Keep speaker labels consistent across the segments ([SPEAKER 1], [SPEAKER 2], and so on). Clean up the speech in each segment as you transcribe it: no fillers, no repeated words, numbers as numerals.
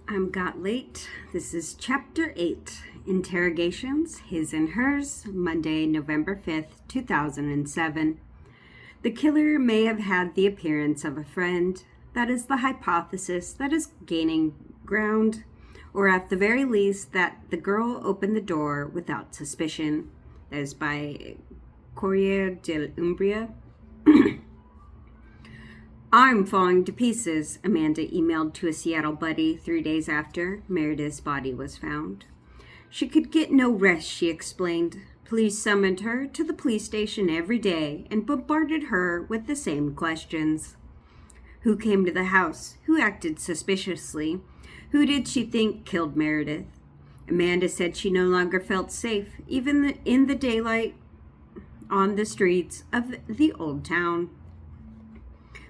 [SPEAKER 1] Got late. This is Chapter 8, Interrogations, His and Hers, Monday, November 5th, 2007. The killer may have had the appearance of a friend. That is the hypothesis that is gaining ground, or at the very least that the girl opened the door without suspicion. That is by Corriere dell'Umbria. I'm falling to pieces, Amanda emailed to a Seattle buddy 3 days after Meredith's body was found. She could get no rest, she explained. Police summoned her to the police station every day and bombarded her with the same questions. Who came to the house? Who acted suspiciously? Who did she think killed Meredith? Amanda said she no longer felt safe, even in the daylight, on the streets of the old town.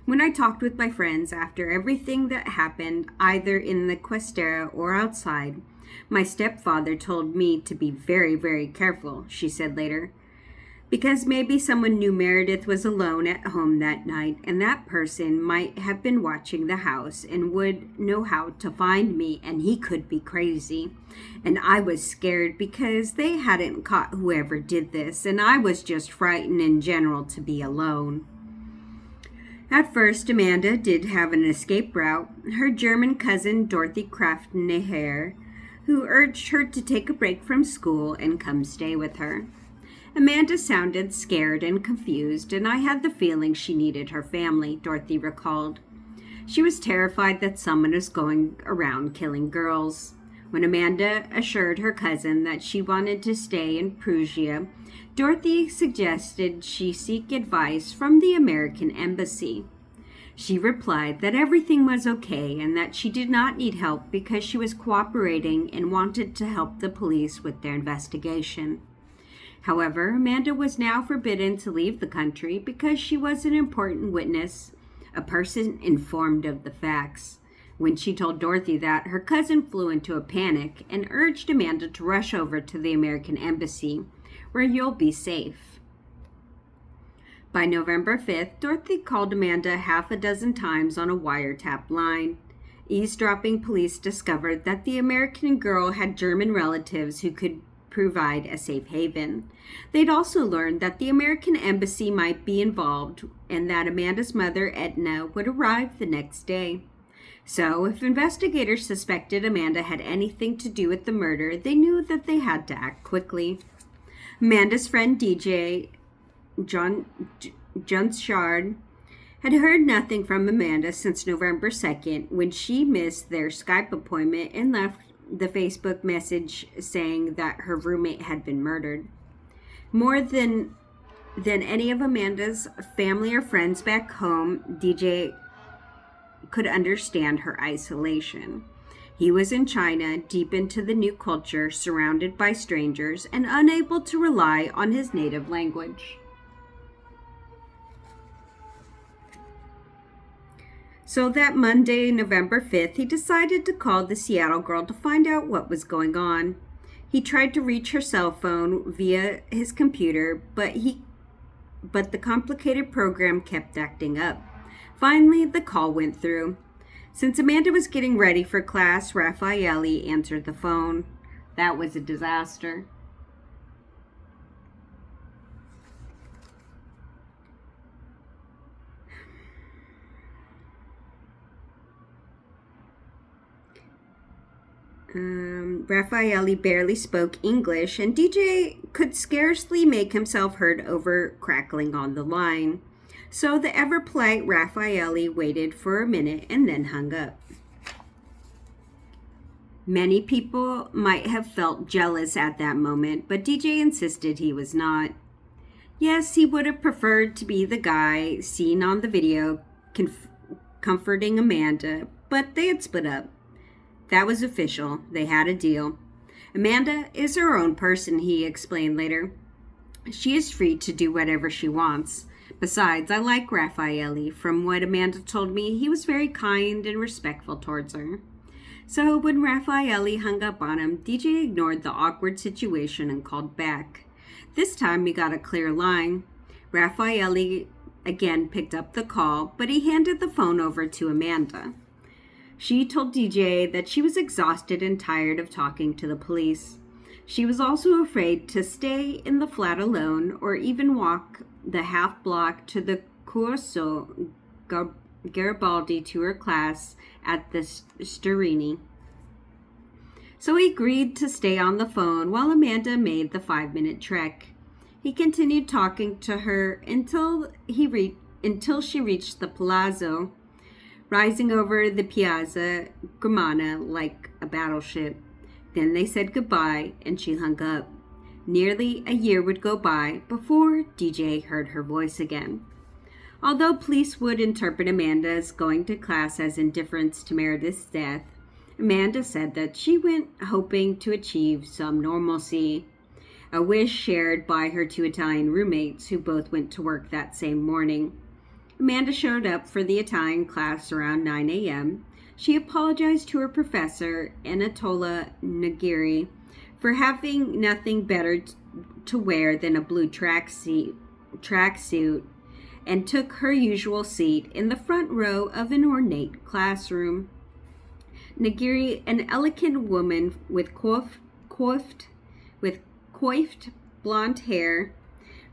[SPEAKER 1] When I talked with my friends after everything that happened, either in the Questera or outside, my stepfather told me to be very, very careful, she said later. Because maybe someone knew Meredith was alone at home that night, and that person might have been watching the house and would know how to find me, and he could be crazy. And I was scared because they hadn't caught whoever did this, and I was just frightened in general to be alone. At first, Amanda did have an escape route. Her German cousin, Dorothy Kraft-Neher, who urged her to take a break from school and come stay with her. Amanda sounded scared and confused, and I had the feeling she needed her family, Dorothy recalled. She was terrified that someone was going around killing girls. When Amanda assured her cousin that she wanted to stay in Perugia, Dorothy suggested she seek advice from the American Embassy. She replied that everything was okay and that she did not need help because she was cooperating and wanted to help the police with their investigation. However, Amanda was now forbidden to leave the country because she was an important witness, a person informed of the facts. When she told Dorothy that, her cousin flew into a panic and urged Amanda to rush over to the American Embassy, where you'll be safe. By November 5th, Dorothy called Amanda half a dozen times on a wiretap line. Eavesdropping police discovered that the American girl had German relatives who could provide a safe haven. They'd also learned that the American Embassy might be involved and that Amanda's mother, Edna, would arrive the next day. So, if investigators suspected Amanda had anything to do with the murder, they knew that they had to act quickly. Amanda's friend DJ, John Shard, had heard nothing from Amanda since November 2nd when she missed their Skype appointment and left the Facebook message saying that her roommate had been murdered. More than any of Amanda's family or friends back home, DJ could understand her isolation. He was in China, deep into the new culture, surrounded by strangers, and unable to rely on his native language. So that Monday, November 5th, he decided to call the Seattle girl to find out what was going on. He tried to reach her cell phone via his computer, but the complicated program kept acting up. Finally, the call went through. Since Amanda was getting ready for class, Raffaele answered the phone. That was a disaster. Raffaele barely spoke English, and DJ could scarcely make himself heard over crackling on the line. So the ever-polite Raffaele waited for a minute and then hung up. Many people might have felt jealous at that moment, but DJ insisted he was not. Yes, he would have preferred to be the guy seen on the video comforting Amanda, but they had split up. That was official. They had a deal. Amanda is her own person, he explained later. She is free to do whatever she wants. Besides, I like Raffaele. From what Amanda told me, he was very kind and respectful towards her. So when Raffaele hung up on him, DJ ignored the awkward situation and called back. This time he got a clear line. Raffaele again picked up the call, but he handed the phone over to Amanda. She told DJ that she was exhausted and tired of talking to the police. She was also afraid to stay in the flat alone or even walk the half block to the Corso Garibaldi to her class at the Sterini. So he agreed to stay on the phone while Amanda made the 5-minute trek. He continued talking to her until she reached the palazzo, rising over the Piazza Germana like a battleship. Then they said goodbye and she hung up. Nearly a year would go by before DJ heard her voice again. Although police would interpret Amanda's going to class as indifference to Meredith's death, Amanda said that she went hoping to achieve some normalcy, a wish shared by her 2 Italian roommates who both went to work that same morning. Amanda showed up for the Italian class around 9 a.m. She apologized to her professor, Anatola Nagiri, for having nothing better to wear than a blue tracksuit, and took her usual seat in the front row of an ornate classroom. Nagiri, an elegant woman with coiffed blonde hair,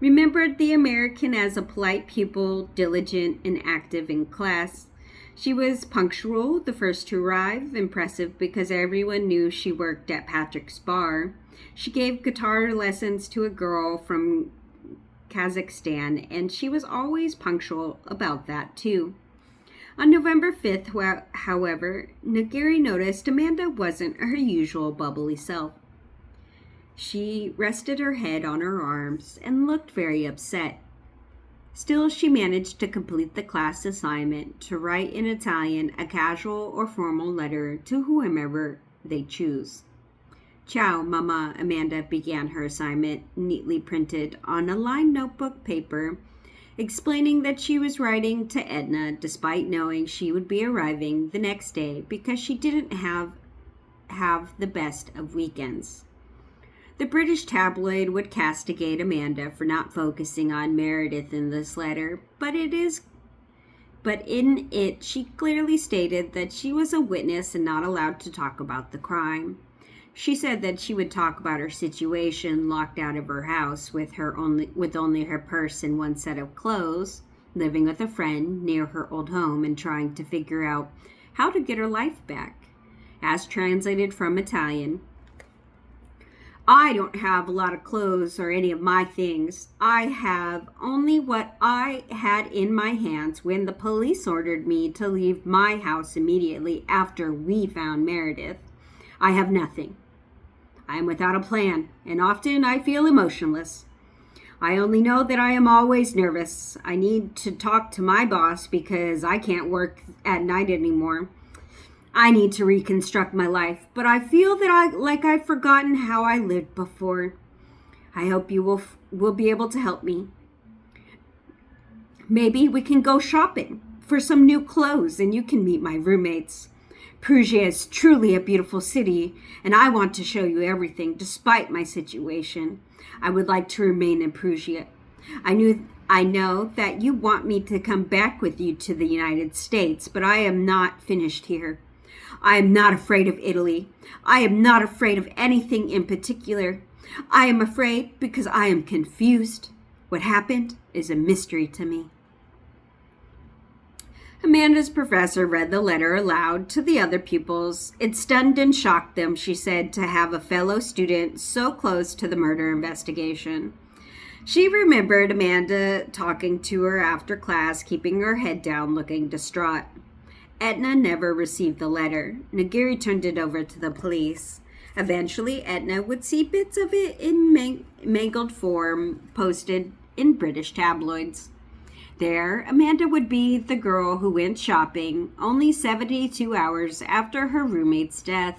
[SPEAKER 1] remembered the American as a polite pupil, diligent and active in class. She was punctual, the first to arrive, impressive because everyone knew she worked at Patrick's bar. She gave guitar lessons to a girl from Kazakhstan, and she was always punctual about that too. On November 5th, however, Nagiri noticed Amanda wasn't her usual bubbly self. She rested her head on her arms and looked very upset. Still, she managed to complete the class assignment to write in Italian a casual or formal letter to whomever they choose. Ciao, Mama, Amanda began her assignment, neatly printed on a lined notebook paper, explaining that she was writing to Edna despite knowing she would be arriving the next day because she didn't have the best of weekends. The British tabloid would castigate Amanda for not focusing on Meredith in this letter, but in it she clearly stated that she was a witness and not allowed to talk about the crime. She said that she would talk about her situation, locked out of her house with only her purse and one set of clothes, living with a friend near her old home and trying to figure out how to get her life back. As translated from Italian, I don't have a lot of clothes or any of my things. I have only what I had in my hands when the police ordered me to leave my house immediately after we found Meredith. I have nothing. I am without a plan, and often I feel emotionless. I only know that I am always nervous. I need to talk to my boss because I can't work at night anymore. I need to reconstruct my life, but I feel that I've forgotten how I lived before. I hope you will be able to help me. Maybe we can go shopping for some new clothes and you can meet my roommates. Perugia is truly a beautiful city, and I want to show you everything despite my situation. I would like to remain in Perugia. I know that you want me to come back with you to the United States, but I am not finished here. I am not afraid of Italy. I am not afraid of anything in particular. I am afraid because I am confused. What happened is a mystery to me. Amanda's professor read the letter aloud to the other pupils. It stunned and shocked them, she said, to have a fellow student so close to the murder investigation. She remembered Amanda talking to her after class, keeping her head down, looking distraught. Etna never received the letter. Nagiri turned it over to the police. Eventually, Etna would see bits of it in mangled form posted in British tabloids. There, Amanda would be the girl who went shopping only 72 hours after her roommate's death.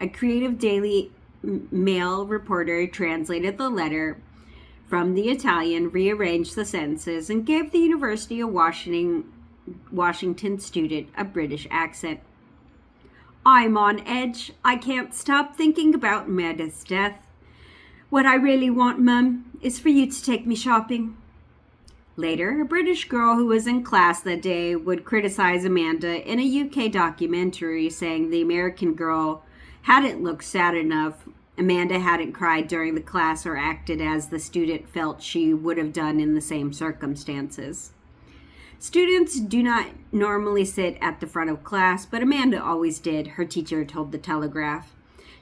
[SPEAKER 1] A creative Daily Mail reporter translated the letter from the Italian, rearranged the sentences, and gave the University of Washington student a British accent. I'm on edge. I can't stop thinking about Meredith's death. What I really want, Mum, is for you to take me shopping. Later, a British girl who was in class that day would criticize Amanda in a UK documentary, saying the American girl hadn't looked sad enough. Amanda hadn't cried during the class or acted as the student felt she would have done in the same circumstances. Students do not normally sit at the front of class, but Amanda always did, her teacher told the Telegraph.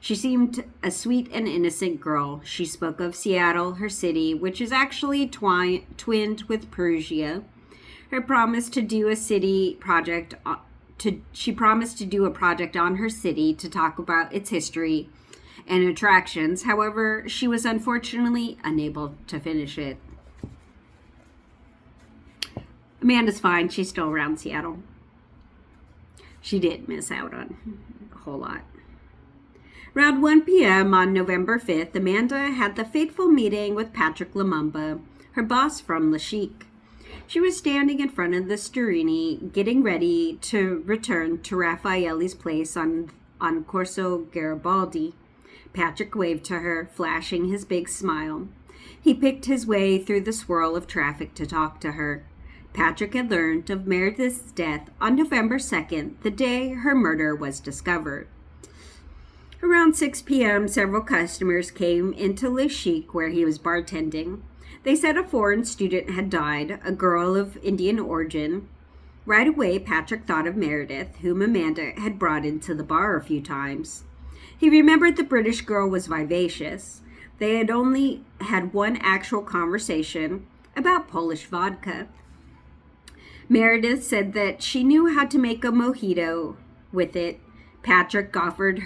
[SPEAKER 1] She seemed a sweet and innocent girl. She spoke of Seattle, her city, which is actually twinned with Perugia. Her promise to do a city project. She promised to do a project on her city to talk about its history and attractions. However, she was unfortunately unable to finish it. Amanda's fine. She's still around Seattle. She did miss out on a whole lot. Around 1 p.m. on November 5th, Amanda had the fateful meeting with Patrick Lumumba, her boss from Lashik. She was standing in front of the Sturini, getting ready to return to Raffaelli's place on Corso Garibaldi. Patrick waved to her, flashing his big smile. He picked his way through the swirl of traffic to talk to her. Patrick had learned of Meredith's death on November 2nd, the day her murder was discovered. Around 6 p.m., several customers came into Le Chic where he was bartending. They said a foreign student had died, a girl of Indian origin. Right away, Patrick thought of Meredith, whom Amanda had brought into the bar a few times. He remembered the British girl was vivacious. They had only had one actual conversation about Polish vodka. Meredith said that she knew how to make a mojito with it. Patrick offered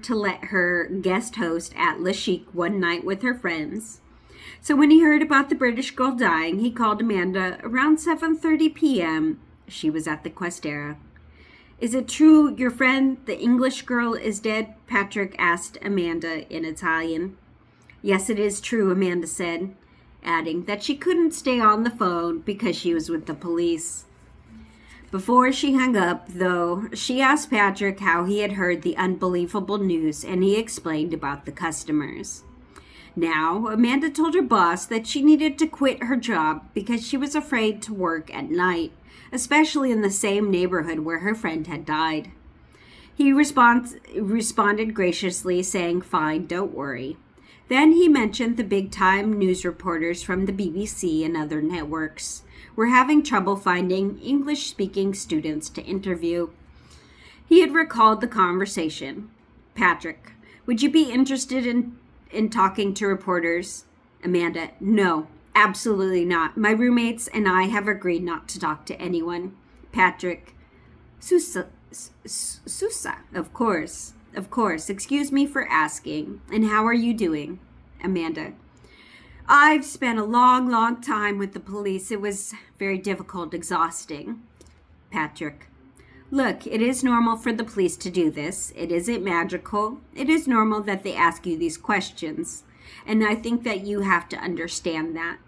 [SPEAKER 1] to let her guest host at Le Chic one night with her friends. So when he heard about the British girl dying, he called Amanda around 7:30 p.m. She was at the Questera. "Is it true your friend, the English girl, is dead?" Patrick asked Amanda in Italian. "Yes, it is true," Amanda said, adding that she couldn't stay on the phone because she was with the police. Before she hung up, though, she asked Patrick how he had heard the unbelievable news, and he explained about the customers. Now, Amanda told her boss that she needed to quit her job because she was afraid to work at night, especially in the same neighborhood where her friend had died. He responded graciously, saying, "Fine, don't worry." Then he mentioned the big-time news reporters from the BBC and other networks were having trouble finding English-speaking students to interview. He had recalled the conversation. "Patrick, would you be interested in talking to reporters?" Amanda, "No, absolutely not. My roommates and I have agreed not to talk to anyone." Patrick, Susa, of course. Of course. Excuse me for asking. And how are you doing?" Amanda, "I've spent a long, long time with the police. It was very difficult, exhausting." Patrick, "Look, it is normal for the police to do this. It isn't magical. It is normal that they ask you these questions. And I think that you have to understand that."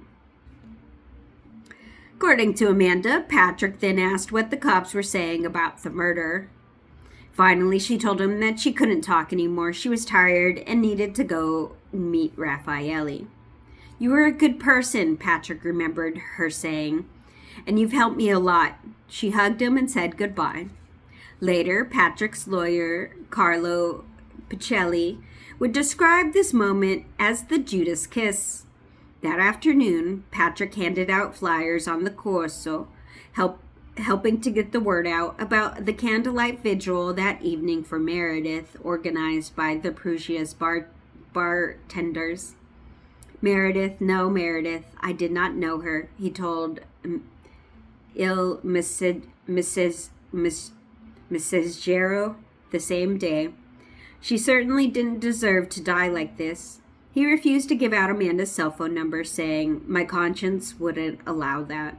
[SPEAKER 1] According to Amanda, Patrick then asked what the cops were saying about the murder. Finally, she told him that she couldn't talk anymore. She was tired and needed to go meet Raffaelli. "You are a good person," Patrick remembered her saying, "and you've helped me a lot." She hugged him and said goodbye. Later, Patrick's lawyer, Carlo Picelli, would describe this moment as the Judas kiss. That afternoon, Patrick handed out flyers on the Corso, helping to get the word out about the candlelight vigil that evening for Meredith, organized by the Perugia's bartenders. Meredith, I did not know her," he told Mrs. Gero the same day. "She certainly didn't deserve to die like this." He refused to give out Amanda's cell phone number, saying, "My conscience wouldn't allow that."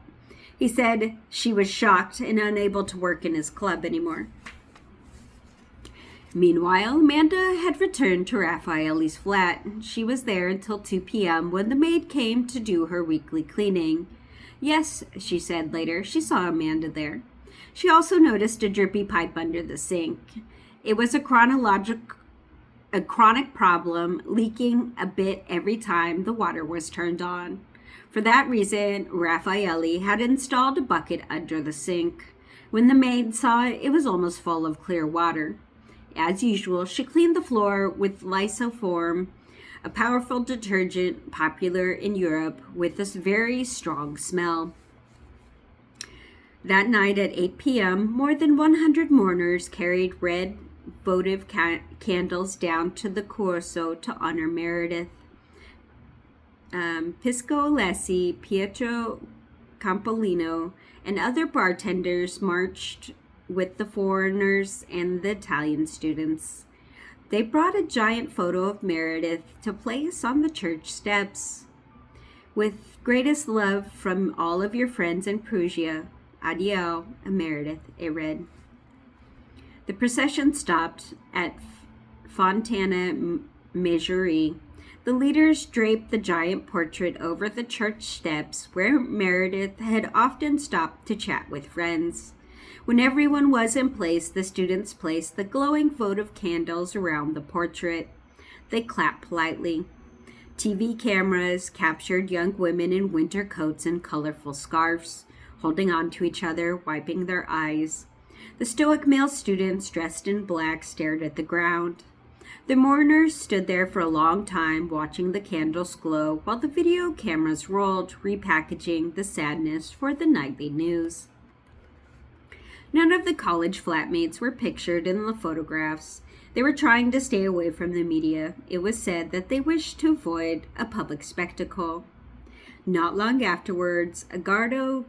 [SPEAKER 1] He said she was shocked and unable to work in his club anymore. Meanwhile, Amanda had returned to Raffaelli's flat. She was there until 2 p.m. when the maid came to do her weekly cleaning. Yes, she said later, she saw Amanda there. She also noticed a drippy pipe under the sink. It was a chronic problem, leaking a bit every time the water was turned on. For that reason, Raffaele had installed a bucket under the sink. When the maid saw it, it was almost full of clear water. As usual, she cleaned the floor with Lysoform, a powerful detergent popular in Europe with a very strong smell. That night at 8 p.m., more than 100 mourners carried red votive candles down to the Corso to honor Meredith. Pisco Alessi, Pietro Campolino, and other bartenders marched with the foreigners and the Italian students. They brought a giant photo of Meredith to place on the church steps. With greatest love from all of your friends in Perugia, Adieu, Meredith, it read. The procession stopped at Fontana Maggiore. The leaders draped the giant portrait over the church steps where Meredith had often stopped to chat with friends. When everyone was in place, the students placed the glowing votive candles around the portrait. They clapped politely. TV cameras captured young women in winter coats and colorful scarves, holding on to each other, wiping their eyes. The stoic male students dressed in black stared at the ground. The mourners stood there for a long time, watching the candles glow while the video cameras rolled, repackaging the sadness for the nightly news. None of the college flatmates were pictured in the photographs. They were trying to stay away from the media. It was said that they wished to avoid a public spectacle. Not long afterwards, Agardo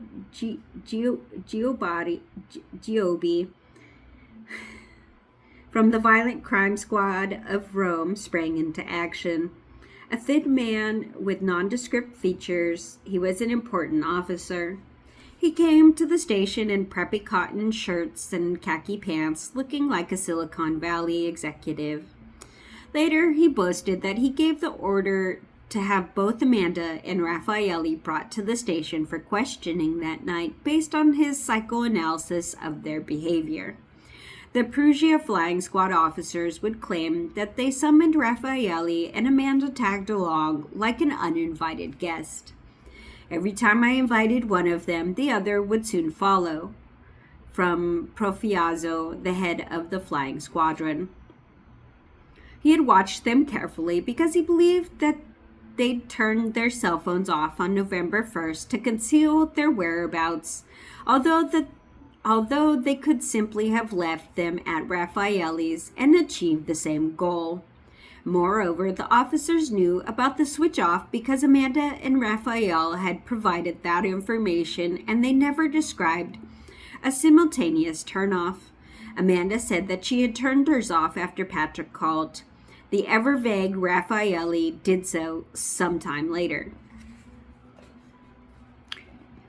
[SPEAKER 1] Giobbi from the violent crime squad of Rome sprang into action. A thin man with nondescript features, he was an important officer. He came to the station in preppy cotton shirts and khaki pants, looking like a Silicon Valley executive. Later, he boasted that he gave the order to have both Amanda and Raffaele brought to the station for questioning that night based on his psychoanalysis of their behavior. The Perugia Flying Squad officers would claim that they summoned Raffaele and Amanda tagged along like an uninvited guest. Every time I invited one of them, the other would soon follow. From Profiazzo, the head of the flying squadron. He had watched them carefully because he believed that they'd turned their cell phones off on November 1st to conceal their whereabouts, although they could simply have left them at Raffaele's and achieved the same goal. Moreover, the officers knew about the switch off because Amanda and Raphael had provided that information and they never described a simultaneous turn off. Amanda said that she had turned hers off after Patrick called. The ever-vague Raffaele did so sometime later.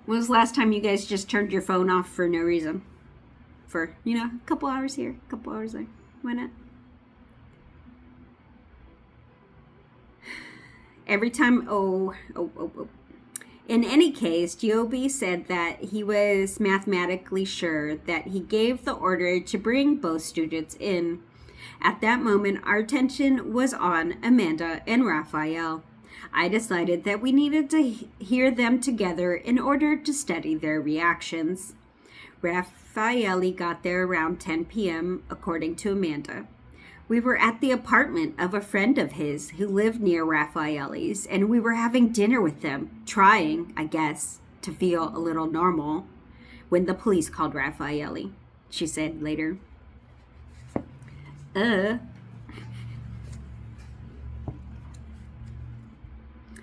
[SPEAKER 1] When was the last time you guys just turned your phone off for no reason? For, a couple hours here, a couple hours there. Why not? Every time, In any case, Giobbi said that he was mathematically sure that he gave the order to bring both students in. At that moment, our attention was on Amanda and Raphael. I decided that we needed to hear them together in order to study their reactions. Raffaele got there around 10 p.m., according to Amanda. We were at the apartment of a friend of his who lived near Raffaele's, and we were having dinner with them, trying, I guess, to feel a little normal, when the police called Raffaele, she said later.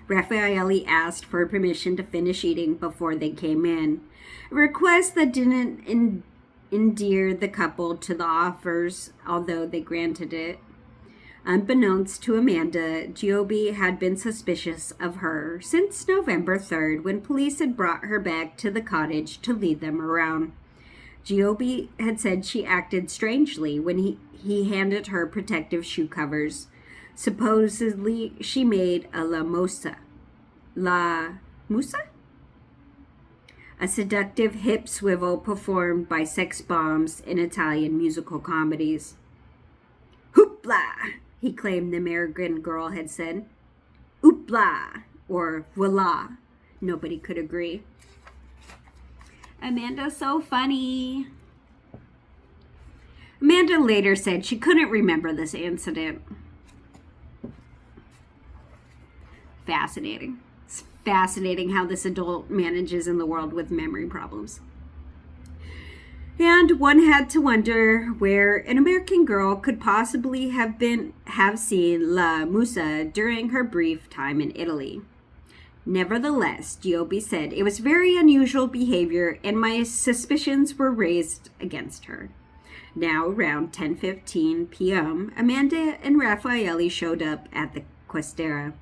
[SPEAKER 1] Raffaele asked for permission to finish eating before they came in, a request that didn't endear the couple to the offers, although they granted it. Unbeknownst to Amanda, Giobbi had been suspicious of her since November 3rd when police had brought her back to the cottage to lead them around. Giobbi had said she acted strangely when he handed her protective shoe covers. Supposedly, she made a la musa, a seductive hip swivel performed by sex bombs in Italian musical comedies. Hoopla, he claimed the American girl had said. Oopla, or voila. Nobody could agree. Amanda's so funny. Amanda later said she couldn't remember this incident. Fascinating. It's fascinating how this adult manages in the world with memory problems. And one had to wonder where an American girl could possibly have seen La Musa during her brief time in Italy. Nevertheless, Giobi said it was very unusual behavior and my suspicions were raised against her. Now, around 10:15 p.m., Amanda and Raffaele showed up at the Questera.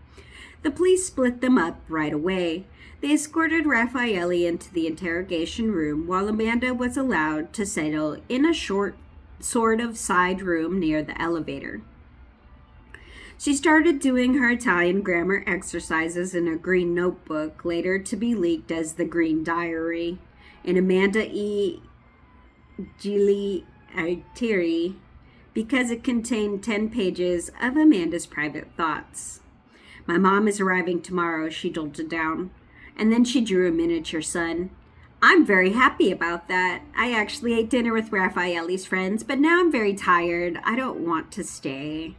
[SPEAKER 1] The police split them up right away. They escorted Raffaele into the interrogation room while Amanda was allowed to settle in a short sort of side room near the elevator. She started doing her Italian grammar exercises in a green notebook, later to be leaked as the Green Diary, in Amanda E. Gili Arteri, because it contained 10 pages of Amanda's private thoughts. My mom is arriving tomorrow, she jolted down. And then she drew a miniature sun. I'm very happy about that. I actually ate dinner with Raffaele's friends, but now I'm very tired. I don't want to stay.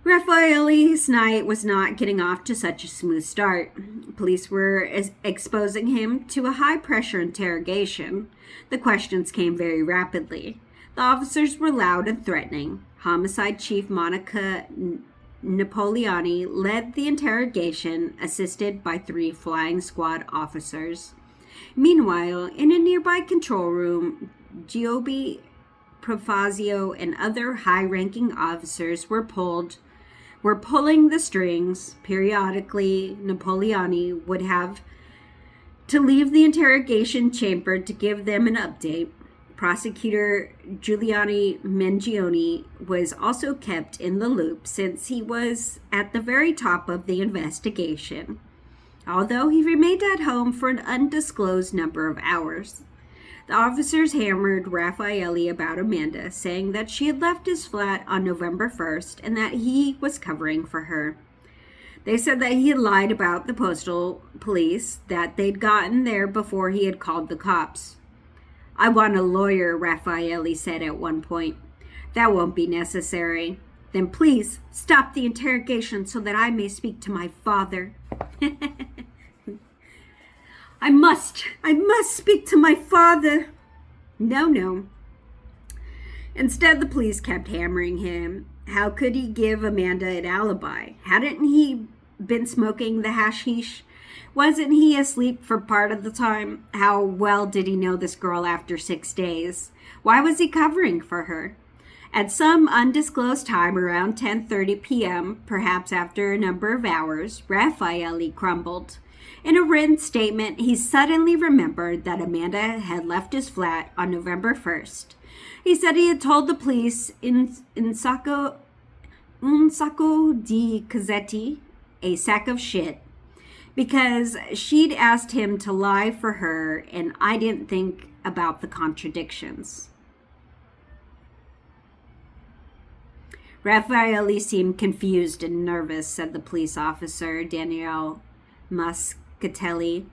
[SPEAKER 1] Raffaele's night was not getting off to such a smooth start. Police were exposing him to a high-pressure interrogation. The questions came very rapidly. The officers were loud and threatening. Homicide Chief Monica Napoleoni led the interrogation, assisted by 3 flying squad officers. Meanwhile, in a nearby control room, Giobi, Profazio, and other high-ranking officers were pulling the strings. Periodically, Napoleoni would have to leave the interrogation chamber to give them an update. Prosecutor Giuliani Mangione was also kept in the loop since he was at the very top of the investigation, although he remained at home for an undisclosed number of hours. The officers hammered Raffaele about Amanda, saying that she had left his flat on November 1st and that he was covering for her. They said that he had lied about the postal police, that they'd gotten there before he had called the cops. I want a lawyer, Raffaele said at one point. That won't be necessary. Then please stop the interrogation so that I may speak to my father. I must speak to my father. No. Instead, the police kept hammering him. How could he give Amanda an alibi? Hadn't he been smoking the hashish? Wasn't he asleep for part of the time? How well did he know this girl after 6 days? Why was he covering for her? At some undisclosed time around 10:30 p.m., perhaps after a number of hours, Raffaele crumbled. In a written statement, he suddenly remembered that Amanda had left his flat on November 1st. He said he had told the police in un sacco di cazzetti, a sack of shit, because she'd asked him to lie for her and I didn't think about the contradictions. Raffaele seemed confused and nervous, said the police officer, Daniele Mascatelli,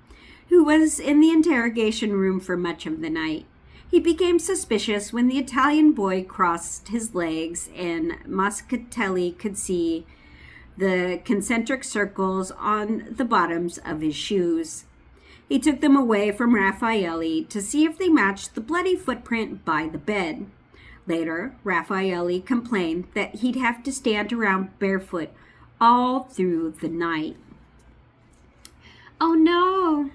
[SPEAKER 1] who was in the interrogation room for much of the night. He became suspicious when the Italian boy crossed his legs and Mascatelli could see the concentric circles on the bottoms of his shoes. He took them away from Raffaele to see if they matched the bloody footprint by the bed. Later, Raffaele complained that he'd have to stand around barefoot all through the night. Oh no!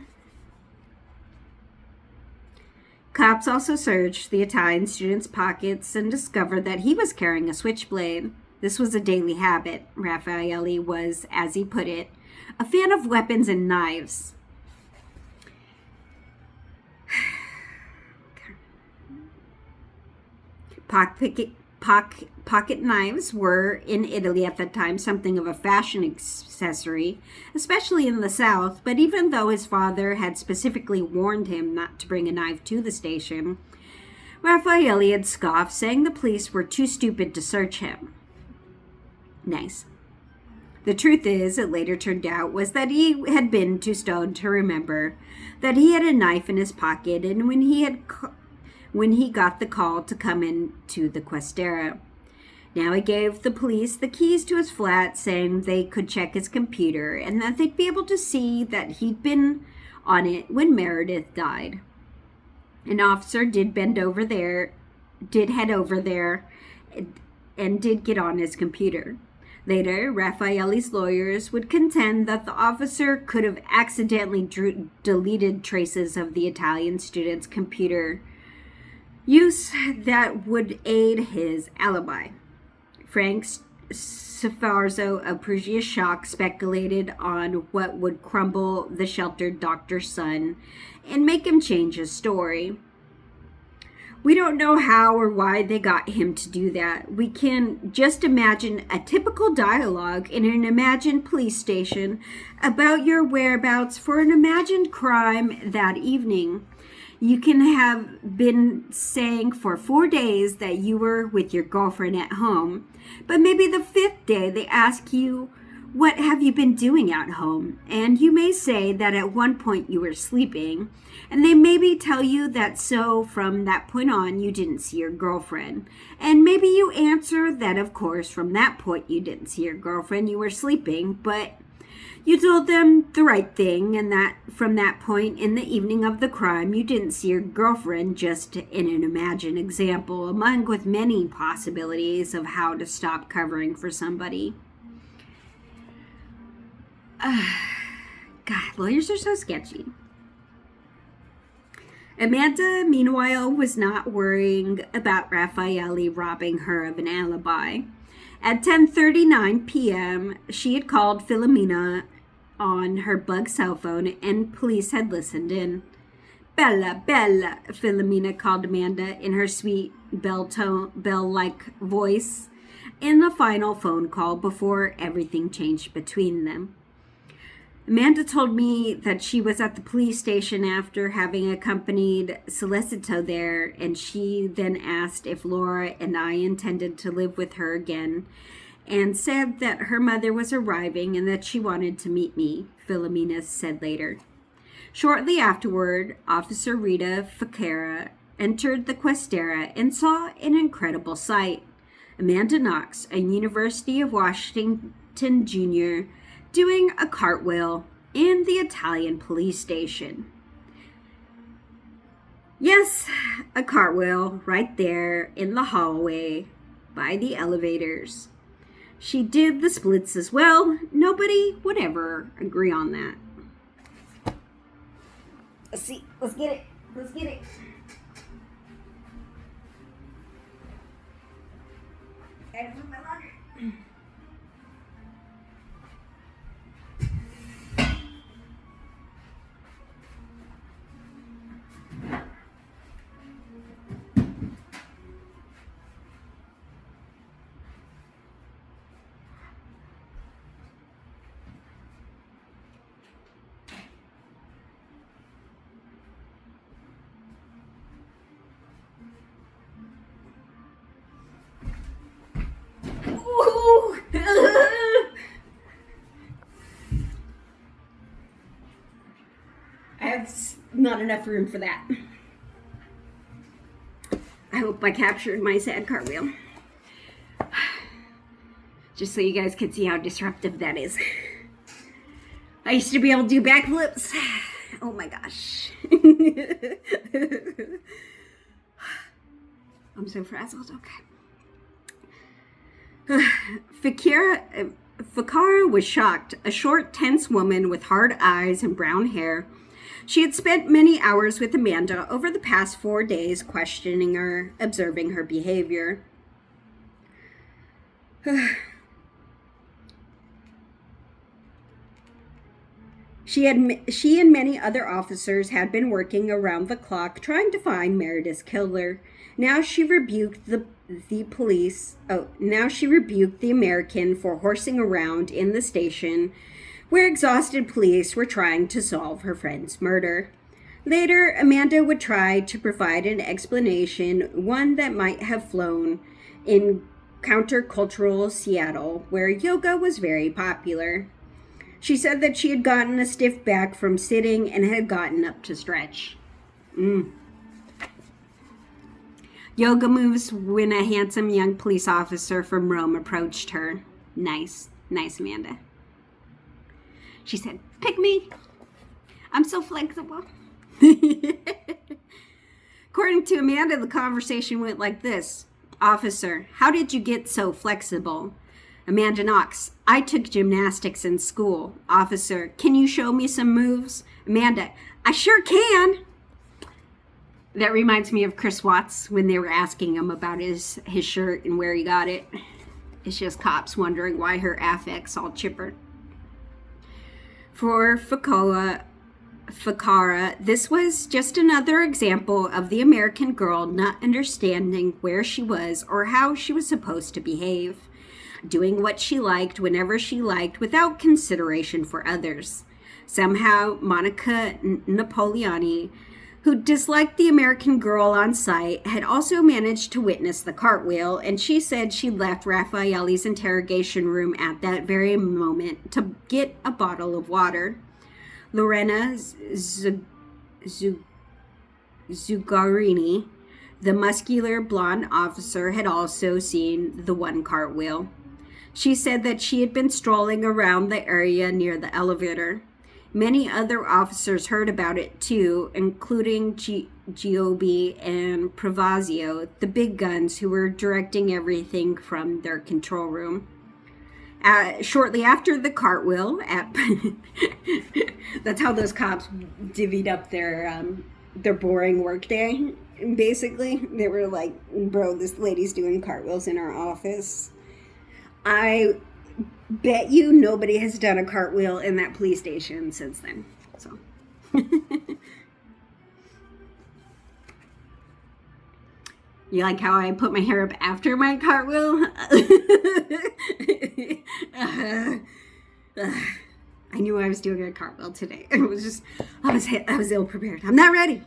[SPEAKER 1] Cops also searched the Italian student's pockets and discovered that he was carrying a switchblade. This was a daily habit. Raffaele was, as he put it, a fan of weapons and knives. Pocket knives were, in Italy at the time, something of a fashion accessory, especially in the South, but even though his father had specifically warned him not to bring a knife to the station, Raffaele had scoffed, saying the police were too stupid to search him. Nice. The truth is, it later turned out, was that he had been too stoned to remember that he had a knife in his pocket and when he got the call to come into the Questera. Now he gave the police the keys to his flat, saying they could check his computer and that they'd be able to see that he'd been on it when Meredith died. An officer did head over there, and did get on his computer. Later, Raffaelli's lawyers would contend that the officer could have accidentally deleted traces of the Italian student's computer use that would aid his alibi. Frank Sforza of Perugia Shock speculated on what would crumble the sheltered doctor's son and make him change his story. We don't know how or why they got him to do that. We can just imagine a typical dialogue in an imagined police station about your whereabouts for an imagined crime that evening. You can have been saying for 4 days that you were with your girlfriend at home, but maybe the 5th day they ask you, what have you been doing at home? And you may say that at one point you were sleeping, and they maybe tell you that so from that point on you didn't see your girlfriend. And maybe you answer that of course from that point you didn't see your girlfriend, you were sleeping, but you told them the right thing, and that from that point in the evening of the crime, you didn't see your girlfriend, just in an imagined example, among with many possibilities of how to stop covering for somebody. God, lawyers are so sketchy. Amanda, meanwhile, was not worrying about Raffaelli robbing her of an alibi. At 10:39 p.m., she had called Filomena on her bug cell phone, and police had listened in. Bella, Bella, Filomena called Amanda in her sweet bell-like voice in the final phone call before everything changed between them. Amanda told me that she was at the police station after having accompanied Solicito there, and she then asked if Laura and I intended to live with her again, and said that her mother was arriving and that she wanted to meet me, Filomena said later. Shortly afterward, Officer Rita Ficcara entered the Questera and saw an incredible sight. Amanda Knox, a University of Washington junior, doing a cartwheel in the Italian police station. Yes, a cartwheel right there in the hallway by the elevators. She did the splits as well. Nobody would ever agree on that. Let's see. Let's get it. Let's get it. And put my locker. I have not enough room for that. I hope I captured my sad cartwheel. Just so you guys can see how disruptive that is. I used to be able to do backflips. Oh my gosh. I'm so frazzled. Okay. Ficcara was shocked. A short, tense woman with hard eyes and brown hair. She had spent many hours with Amanda over the past 4 days, questioning her, observing her behavior. She and many other officers had been working around the clock trying to find Meredith's killer. Now she rebuked the American for horsing around in the station where exhausted police were trying to solve her friend's murder. Later, Amanda would try to provide an explanation, one that might have flown in countercultural Seattle, where yoga was very popular. She said that she had gotten a stiff back from sitting and had gotten up to stretch. Yoga moves when a handsome young police officer from Rome approached her. Nice, Amanda. She said, pick me. I'm so flexible. According to Amanda, the conversation went like this. Officer, how did you get so flexible? Amandaknox, I took gymnastics in school. Officer, can you show me some moves? Amanda, I sure can. That reminds me of Chris Watts when they were asking him about his shirt and where he got it. It's just cops wondering why her affect's all chipper. For Fakara, this was just another example of the American girl not understanding where she was or how she was supposed to behave, doing what she liked whenever she liked without consideration for others. Somehow, Monica Napoleoni, who disliked the American girl on site, had also managed to witness the cartwheel, and she said she left Raffaelle's interrogation room at that very moment to get a bottle of water. Lorena Zugarini, the muscular blonde officer, had also seen the one cartwheel. She said that she had been strolling around the area near the elevator. Many other officers heard about it too, including Giobbi and Pravazio, the big guns who were directing everything from their control room. Shortly after the cartwheel, that's how those cops divvied up their boring workday. Basically, they were like, "Bro, this lady's doing cartwheels in our office." I bet you nobody has done a cartwheel in that police station since then. So. You like how I put my hair up after my cartwheel? I knew I was doing a cartwheel today. I was ill prepared. I'm not ready.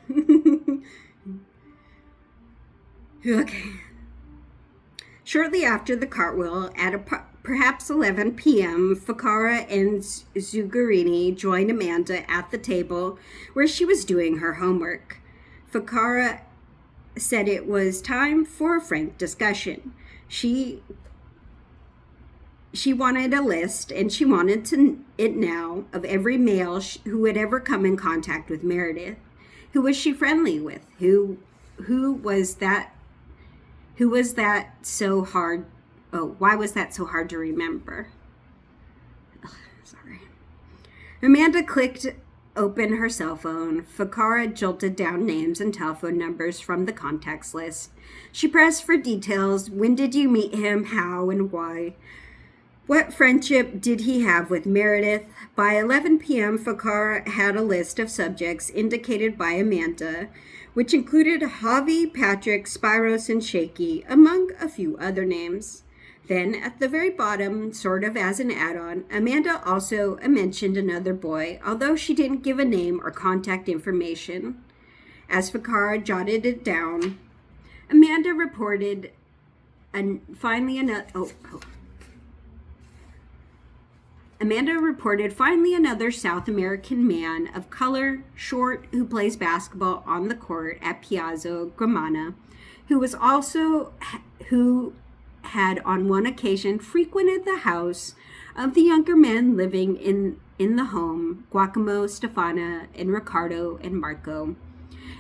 [SPEAKER 1] Okay. Shortly after the cartwheel, at perhaps 11 p.m., Fakara and Zugarini joined Amanda at the table where she was doing her homework. Fakara said it was time for a frank discussion. She wanted a list, and she wanted it now, of every male who had ever come in contact with Meredith. Who was she friendly with? Who was that so hard? Oh, why was that so hard to remember? Ugh, sorry. Amanda clicked open her cell phone. Fakara jolted down names and telephone numbers from the contacts list. She pressed for details. When did you meet him? How and why? What friendship did he have with Meredith? By 11 p.m., Fakara had a list of subjects indicated by Amanda, which included Javi, Patrick, Spiros, and Shaky, among a few other names. Then, at the very bottom, sort of as an add-on, Amanda also mentioned another boy, although she didn't give a name or contact information. As Fakara jotted it down, Amanda reported finally another South American man of color, short, who plays basketball on the court at Piazza Gramana, who had on one occasion frequented the house of the younger men living in the home, Giacomo, Stefana, and Ricardo and Marco.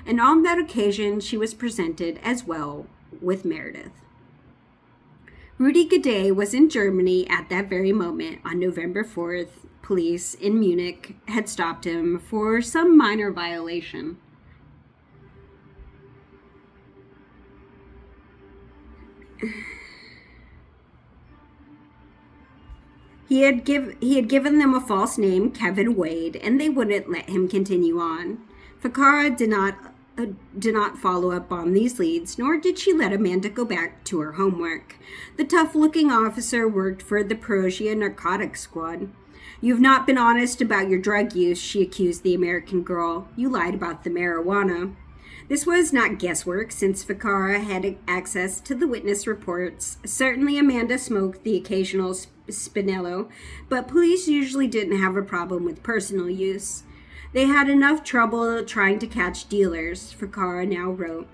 [SPEAKER 1] And on that occasion, she was presented as well with Meredith. Rudy Gade was in Germany at that very moment. On November 4th, police in Munich had stopped him for some minor violation. He had given them a false name, Kevin Wade, and they wouldn't let him continue on. Fakara did not follow up on these leads, nor did she let Amanda go back to her homework. The tough-looking officer worked for the Perugia Narcotics Squad. "You've not been honest about your drug use," she accused the American girl. "You lied about the marijuana." This was not guesswork, since Ficarra had access to the witness reports. Certainly Amanda smoked the occasional Spinello, but police usually didn't have a problem with personal use. They had enough trouble trying to catch dealers, Ficarra now wrote.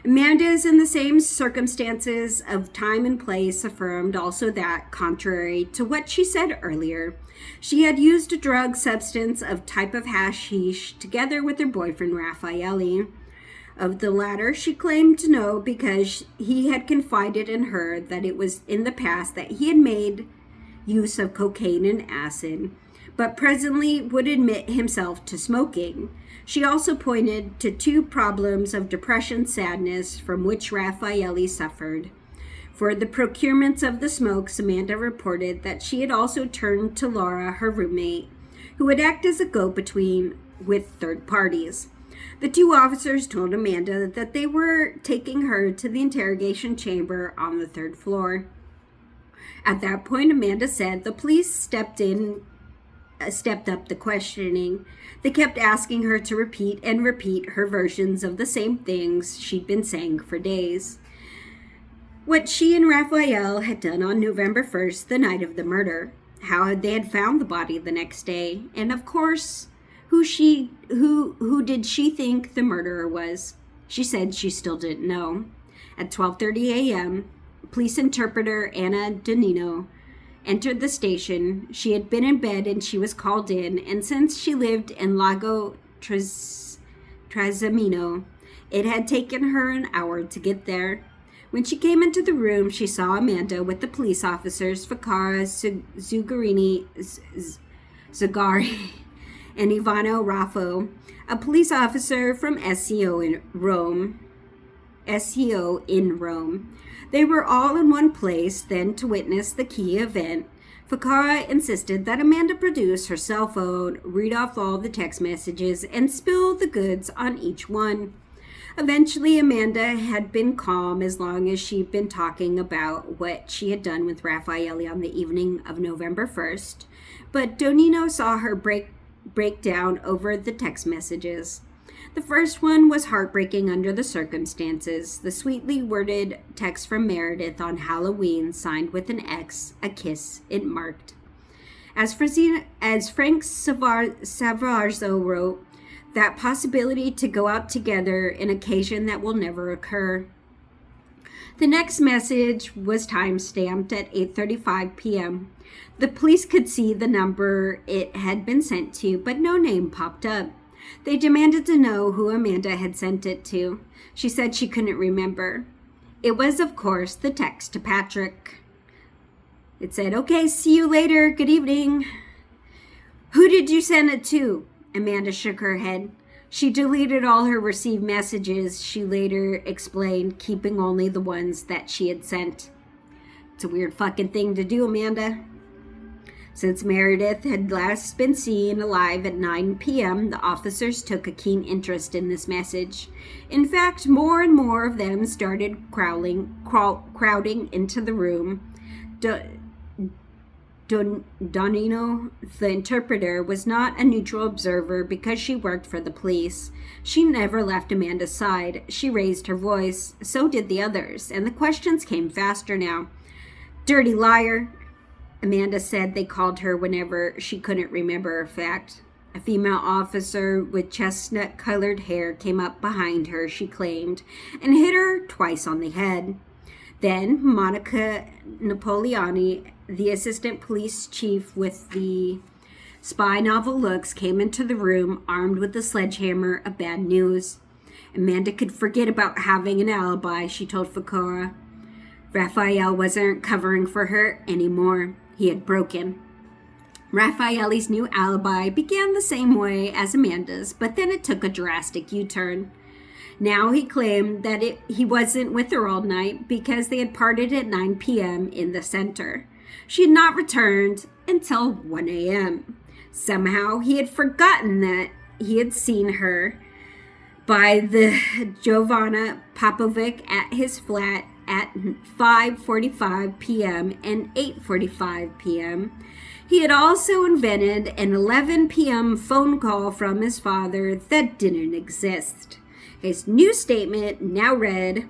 [SPEAKER 1] Amanda is in the same circumstances of time and place, affirmed also that, contrary to what she said earlier, she had used a drug substance of type of hashish together with her boyfriend Raffaele. Of the latter, she claimed to know because he had confided in her that it was in the past that he had made use of cocaine and acid, but presently would admit himself to smoking. She also pointed to 2 problems of depression sadness from which Raffaele suffered. For the procurements of the smokes, Amanda reported that she had also turned to Laura, her roommate, who would act as a go-between with third parties. The 2 officers told Amanda that they were taking her to the interrogation chamber on the 3rd floor. At that point, Amanda said the police stepped up the questioning. They kept asking her to repeat her versions of the same things she'd been saying for days. What she and Raphael had done on November 1st, the night of the murder, how they had found the body the next day, and of course, who did she think the murderer was? She said she still didn't know. At 12:30 a.m., police interpreter Anna Donino entered the station. She had been in bed and she was called in, and since she lived in Lago Trasimeno, it had taken her an hour to get there. When she came into the room, she saw Amanda with the police officers, Ficarra, Zagari, and Ivano Raffo, a police officer from SEO in Rome. They were all in one place then to witness the key event. Ficarra insisted that Amanda produce her cell phone, read off all the text messages, and spill the goods on each one. Eventually, Amanda had been calm as long as she'd been talking about what she had done with Raffaele on the evening of November 1st, but Donino saw her break down over the text messages. The first one was heartbreaking under the circumstances. The sweetly worded text from Meredith on Halloween, signed with an X, a kiss, it marked. As Frank Savarzo wrote, that possibility to go out together, an occasion that will never occur. The next message was time-stamped at 8:35 p.m. The police could see the number it had been sent to, but no name popped up. They demanded to know who Amanda had sent it to. She said she couldn't remember. It was, of course, the text to Patrick. It said, "Okay, see you later. Good evening." "Who did you send it to?" Amanda shook her head. She deleted all her received messages, she later explained, keeping only the ones that she had sent. It's a weird fucking thing to do, Amanda. Since Meredith had last been seen alive at 9 p.m., the officers took a keen interest in this message. In fact, more and more of them started crowding into the room. Donino, the interpreter, was not a neutral observer because she worked for the police. She never left Amanda's side. She raised her voice. So did the others, and the questions came faster now. "Dirty liar," Amanda said they called her whenever she couldn't remember a fact. A female officer with chestnut-colored hair came up behind her, she claimed, and hit her twice on the head. Then Monica Napoleoni, the assistant police chief with the spy novel looks, came into the room armed with a sledgehammer of bad news. Amanda could forget about having an alibi, she told Ficarra. Raphael wasn't covering for her anymore. He had broken. Raffaele's new alibi began the same way as Amanda's, but then it took a drastic U-turn. Now he claimed that he wasn't with her all night because they had parted at 9 p.m. in the center. She had not returned until 1 a.m. Somehow he had forgotten that he had seen her by the Giovanna Popovic at his flat at 5:45 p.m. and 8:45 p.m. He had also invented an 11 p.m. phone call from his father that didn't exist. His new statement now read,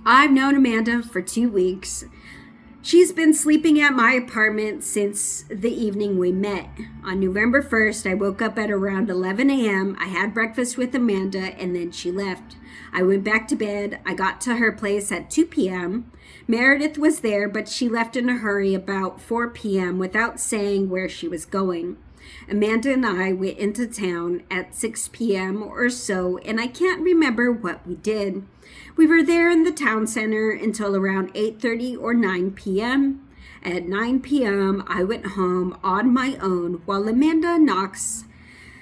[SPEAKER 1] I've known Amanda for 2 weeks. She's been sleeping at my apartment since the evening we met. On November 1st, I woke up at around 11 a.m. I had breakfast with Amanda and then she left. I went back to bed. I got to her place at 2 p.m. Meredith was there, but she left in a hurry about 4 p.m. without saying where she was going. Amanda and I went into town at 6 p.m. or so, and I can't remember what we did. We were there in the town center until around 8:30 or 9 p.m. At 9 p.m., I went home on my own while Amandaknox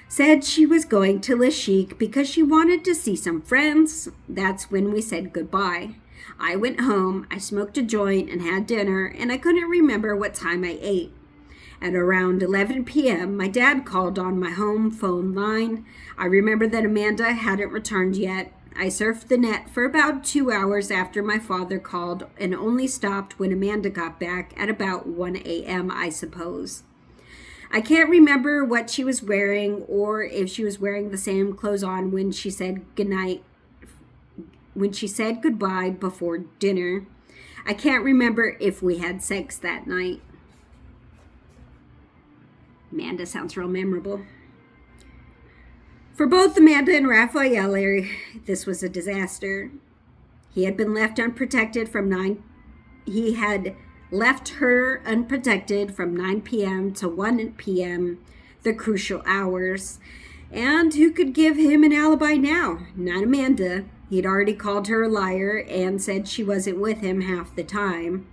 [SPEAKER 1] said she was going to Le Chic because she wanted to see some friends. That's when we said goodbye. I went home, I smoked a joint and had dinner, and I couldn't remember what time I ate. At around 11 p.m., my dad called on my home phone line. I remember that Amanda hadn't returned yet. I surfed the net for about 2 hours after my father called and only stopped when Amanda got back at about 1 a.m., I suppose. I can't remember what she was wearing or if she was wearing the same clothes on when she said goodbye before dinner. I can't remember if we had sex that night. Amanda sounds real memorable. For both Amanda and Raffaele, this was a disaster. He had left her unprotected from 9 p.m. to 1 p.m., the crucial hours. And who could give him an alibi now? Not Amanda. He'd already called her a liar and said she wasn't with him half the time.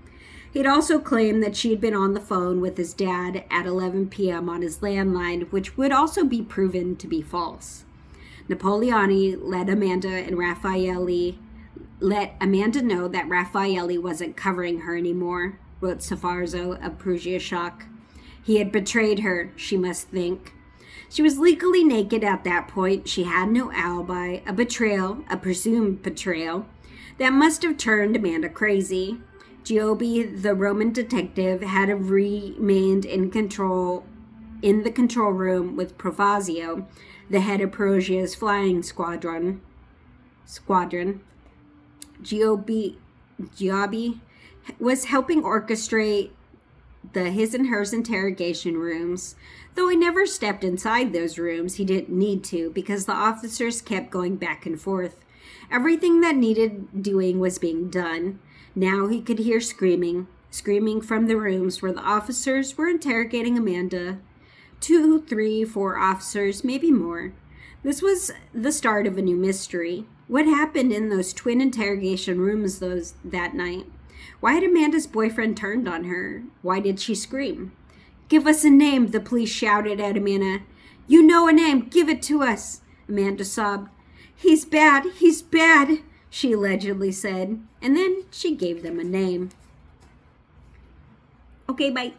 [SPEAKER 1] He'd also claimed that she had been on the phone with his dad at 11 p.m. on his landline, which would also be proven to be false. Napoleoni let Amanda know that Raffaele wasn't covering her anymore, wrote Sforza of Perugia Shock. He had betrayed her, she must think. She was legally naked at that point. She had no alibi, a presumed betrayal, that must have turned Amanda crazy. Giobbe, the Roman detective, had remained in the control room with Provazio, the head of Perugia's flying squadron. Giobbe was helping orchestrate the his and hers interrogation rooms. Though he never stepped inside those rooms, he didn't need to because the officers kept going back and forth. Everything that needed doing was being done. Now he could hear screaming from the rooms where the officers were interrogating Amanda. 2, 3, 4 officers, maybe more. This was the start of a new mystery. What happened in those twin interrogation rooms that night? Why had Amanda's boyfriend turned on her? Why did she scream? Give us a name, the police shouted at Amanda. You know a name, give it to us. Amanda sobbed. He's bad, she allegedly said, and then she gave them a name. Okay, bye.